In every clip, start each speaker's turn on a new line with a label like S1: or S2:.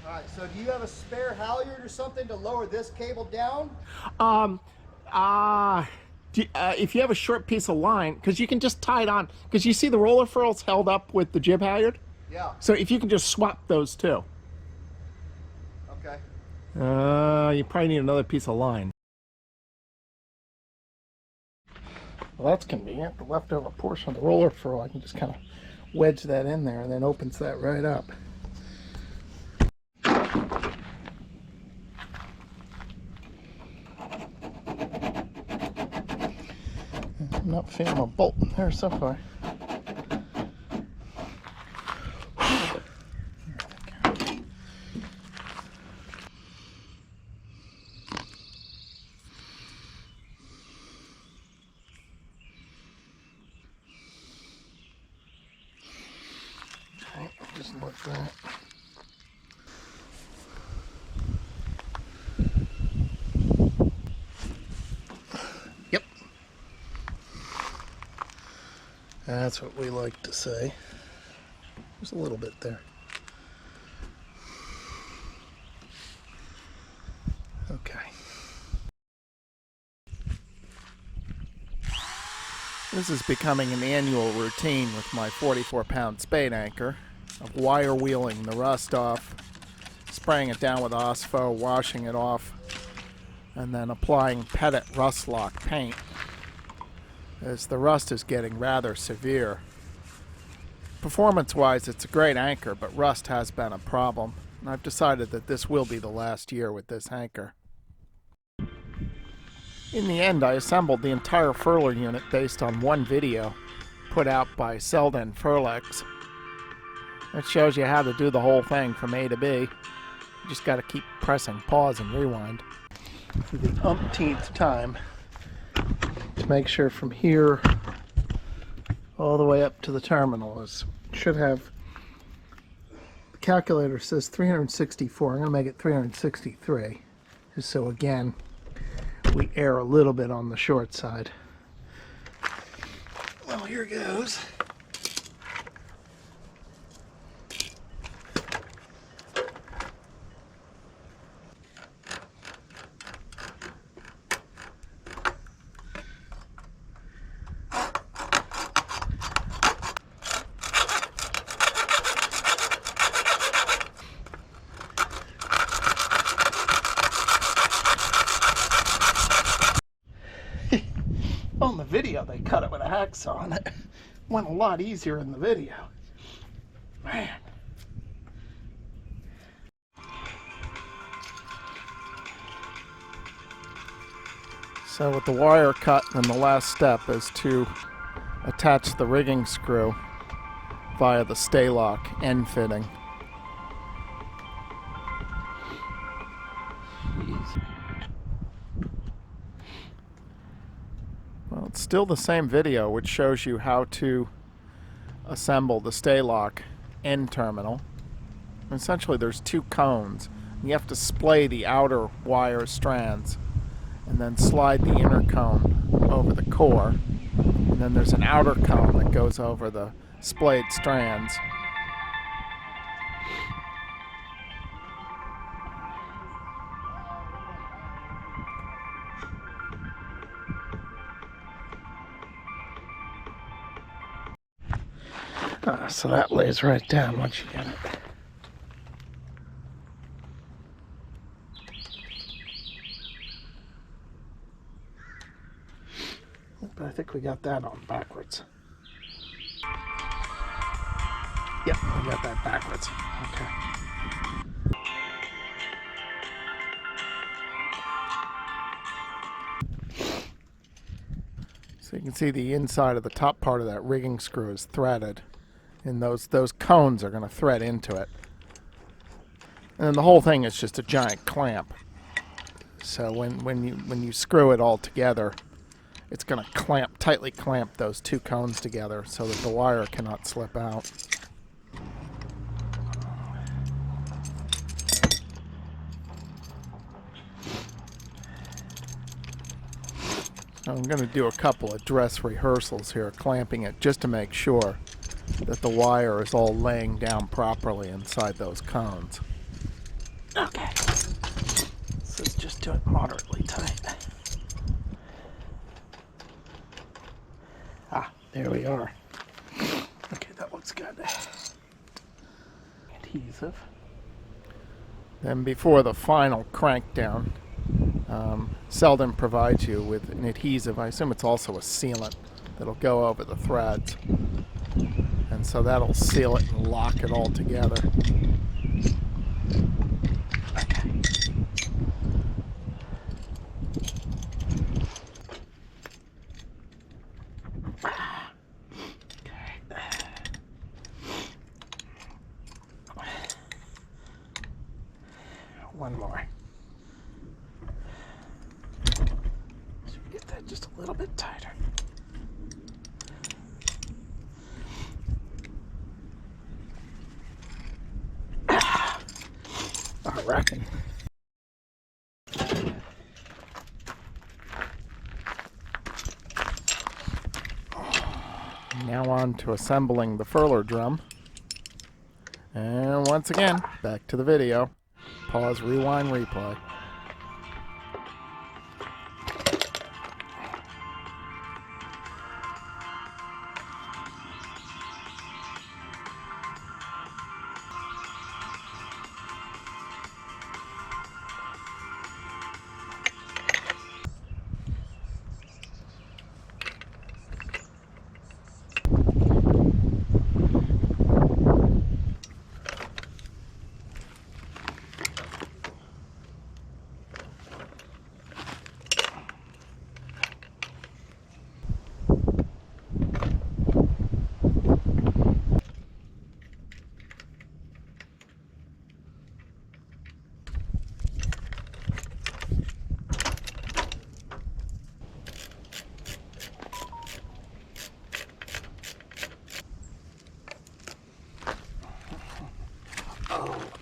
S1: Alright, so do you have a spare halyard or something to lower this cable down?
S2: If you have a short piece of line, because you can just tie it on, because you see the roller furls held up with the jib halyard?
S1: Yeah.
S2: So if you can just swap those two.
S1: Okay.
S2: You probably need another piece of line. Well, that's convenient. The leftover portion of the roller furl, I can just kind of wedge that in there and then opens that right up. I'm not feeling a bolt in there so far. Okay, just like that. Yep. That's what we like to say. There's a little bit there. Okay. This is becoming an annual routine with my 44-pound spade anchor of wire wheeling the rust off, spraying it down with Osfo, washing it off, and then applying Pettit rust lock paint, as the rust is getting rather severe. Performance-wise, it's a great anchor, but rust has been a problem, and I've decided that this will be the last year with this anchor. In the end, I assembled the entire furler unit based on one video put out by Selden Furlex. It shows you how to do the whole thing from A to B. You just got to keep pressing pause and rewind for the umpteenth time to make sure from here all the way up to the terminal is should have. The calculator says 364. I'm going to make it 363, just so again we err a little bit on the short side. Well, here goes. On the video, they cut it with a hacksaw, and it went a lot easier in the video. Man. So with the wire cut, then the last step is to attach the rigging screw via the stay lock end fitting. Well, it's still the same video, which shows you how to assemble the stay lock end terminal. Essentially, there's two cones. You have to splay the outer wire strands and then slide the inner cone over the core. And then there's an outer cone that goes over the splayed strands. So that lays right down once you get it. But I think we got that on backwards. Yep, we got that backwards. Okay. So you can see the inside of the top part of that rigging screw is threaded. And those cones are going to thread into it. And then the whole thing is just a giant clamp. So when you screw it all together, it's going to tightly clamp those two cones together so that the wire cannot slip out. So I'm going to do a couple of dress rehearsals here, clamping it just to make sure that the wire is all laying down properly inside those cones. Okay. So let's just do it moderately tight. Ah, there we are. Okay, that looks good. Adhesive. Then before the final crank down, Selden provides you with an adhesive. I assume it's also a sealant that'll go over the threads. And so that'll seal it and lock it all together. Okay. One more. So we get that just a little bit tighter. I reckon. Now on to assembling the furler drum. And once again, back to the video. Pause, rewind, replay.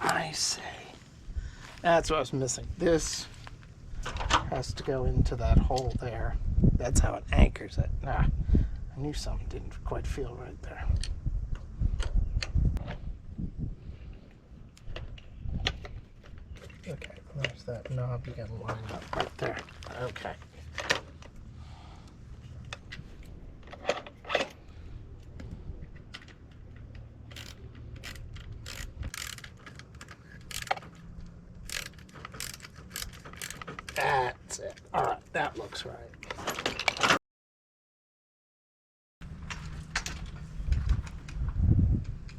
S2: I see. That's what I was missing. This has to go into that hole there. That's how it anchors it. I knew something didn't quite feel right there. Okay, there's that knob you gotta line up right there. Okay. That's it. All right, that looks right.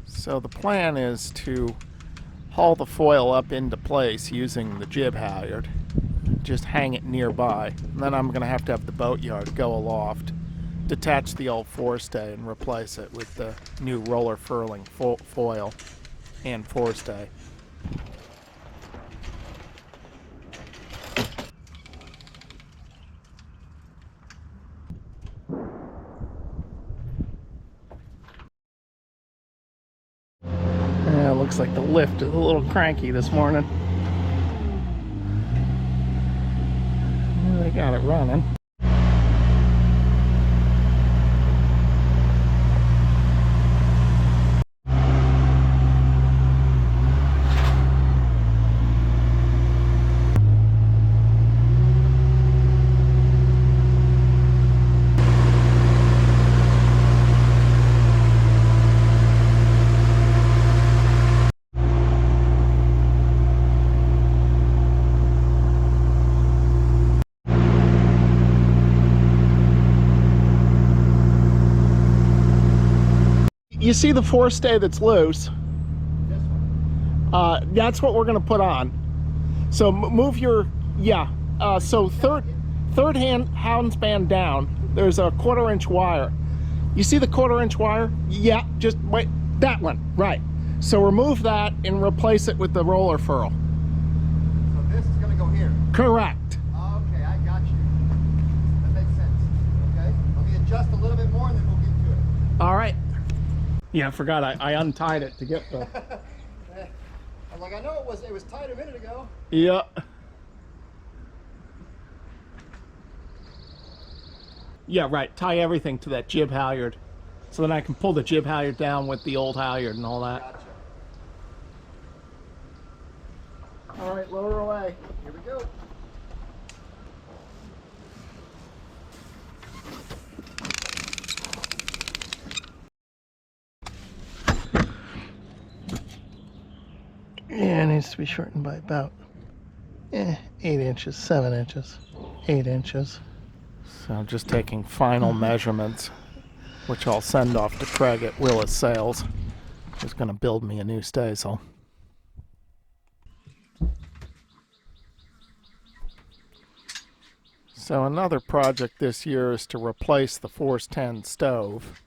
S2: So the plan is to haul the foil up into place using the jib halyard. Just hang it nearby. And then I'm going to have the boat yard go aloft, detach the old forestay and replace it with the new roller furling foil and forestay. Looks like the lift is a little cranky this morning. They got it running. You see the forestay that's loose?
S1: This one.
S2: That's what we're going to put on. So move your, so third hand band down, there's a 1/4 inch wire. You see the 1/4 inch wire? Yeah, just wait, that one, right. So remove that and replace it with the roller furl.
S1: So this is going to go here?
S2: Correct.
S1: Okay, I got you. That makes sense. Okay, let me adjust a little bit more and then we'll get to it.
S2: All right. Yeah, I forgot I untied it to get the...
S1: I'm like, I know it was tight a minute ago.
S2: Yeah. Yeah, right. Tie everything to that jib halyard. So then I can pull the jib halyard down with the old halyard and all that.
S1: Gotcha.
S2: All All right, lower away.
S1: Here we go.
S2: Yeah, it needs to be shortened by about 8 inches, 7 inches, 8 inches. So I'm just taking final measurements, which I'll send off to Craig at Willis Sales, who's going to build me a new staysail. So another project this year is to replace the Force 10 stove.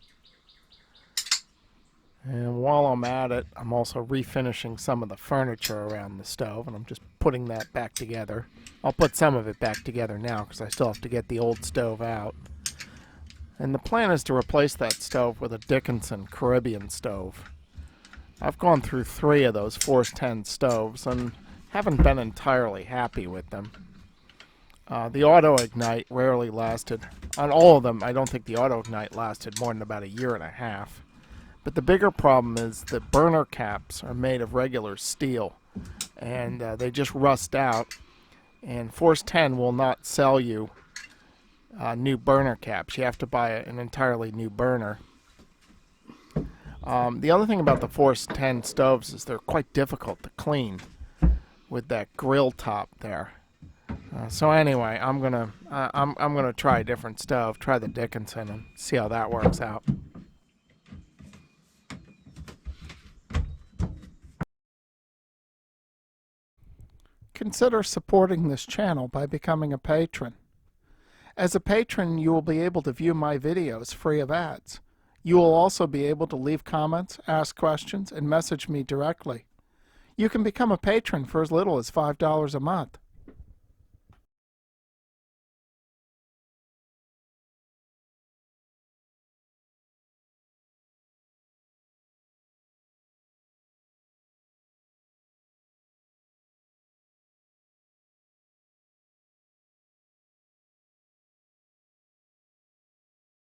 S2: And while I'm at it, I'm also refinishing some of the furniture around the stove, and I'm just putting that back together. I'll put some of it back together now because I still have to get the old stove out. And the plan is to replace that stove with a Dickinson Caribbean stove. I've gone through 3 of those Force 10 stoves and haven't been entirely happy with them. The auto-ignite rarely lasted. On all of them, I don't think the auto-ignite lasted more than about 1.5 years. But the bigger problem is the burner caps are made of regular steel, and they just rust out. And Force 10 will not sell you new burner caps. You have to buy an entirely new burner. The other thing about the Force 10 stoves is they're quite difficult to clean with that grill top there. So anyway, I'm gonna try a different stove, try the Dickinson, and see how that works out. Consider supporting this channel by becoming a patron. As a patron, you will be able to view my videos free of ads. You will also be able to leave comments, ask questions, and message me directly. You can become a patron for as little as $5 a month.